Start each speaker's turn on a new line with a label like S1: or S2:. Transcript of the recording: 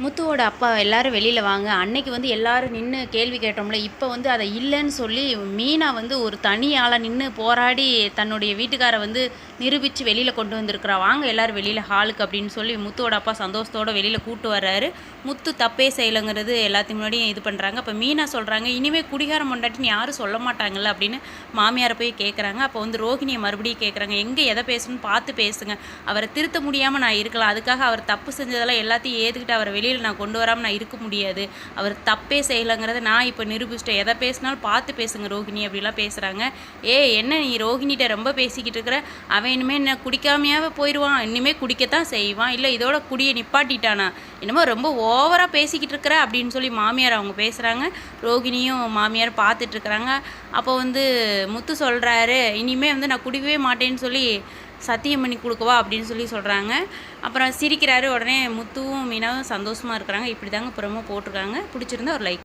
S1: முத்துவோட அப்பா எல்லாரும் வெளியில் வாங்க அன்னைக்கு வந்து எல்லாரும் நின்று கேள்வி கேட்டோம்ல. இப்போ வந்து அதை இல்லைன்னு சொல்லி மீனா வந்து ஒரு தனி ஆளாக நின்று போராடி தன்னுடைய வீட்டுக்காரை வந்து நிரூபித்து வெளியில் கொண்டு வந்திருக்கிறா. வாங்க எல்லாரும் வெளியில் ஹாலுக்கு அப்படின்னு சொல்லி முத்துவோட அப்பா சந்தோஷத்தோட வெளியில் கூட்டு வர்றாரு. முத்து தப்பே செய்யலைங்கிறது எல்லாத்தையும் முன்னாடியும் இது பண்ணுறாங்க. அப்போ மீனா சொல்கிறாங்க, இனிமேல் குடிகாரம் பொண்டாட்டின்னு யாரும் சொல்ல மாட்டாங்கல்ல அப்படின்னு மாமியாரை போய் கேட்குறாங்க. அப்போ வந்து ரோஹிணியை மறுபடியும் கேட்குறாங்க, எங்கே எதை பேசணும்னு பார்த்து பேசுங்க. அவரை திருத்த முடியாமல் நான் இருக்கலாம், அதுக்காக அவர் தப்பு செஞ்சதெல்லாம் எல்லாத்தையும் ஏற்றுக்கிட்டு அவரை வெளியில் நான் கொண்டு வராமல் நான் இருக்க முடியாது. அவர் தப்பே செய்யலைங்கிறத நான் இப்போ நிரூபிச்சிட்டேன். எதை பேசினாலும் பார்த்து பேசுங்க ரோஹிணி அப்படிலாம் பேசுகிறாங்க. என்ன நீ ரோஹிணிகிட்ட ரொம்ப பேசிக்கிட்டு இருக்கிற, அவன் இனிமேல் என்ன குடிக்காமையாவே போயிடுவான், இனிமேல் குடிக்கத்தான் செய்வான், இல்லை இதோட குடியை நிப்பாட்டிட்டானா, என்னமோ ரொம்ப ஓவராக பேசிக்கிட்டு இருக்கிற அப்படின்னு சொல்லி மாமியார் அவங்க பேசுகிறாங்க. ரோஹிணியும் மாமியார் பார்த்துட்ருக்குறாங்க. அப்போ வந்து முத்து சொல்கிறாரு, இனிமேல் வந்து நான் குடிக்கவே மாட்டேன்னு சொல்லி சத்தியம் பண்ணி கொடுக்கவா அப்படின்னு சொல்லி சொல்கிறாங்க. அப்புறம் சிரிக்கிறாரு. உடனே முத்துவும் மீனாவும் சந்தோஷமாக இருக்கிறாங்க. இப்படி தாங்க புறமா போட்டிருக்காங்க. பிடிச்சிருந்தா ஒரு லைக்.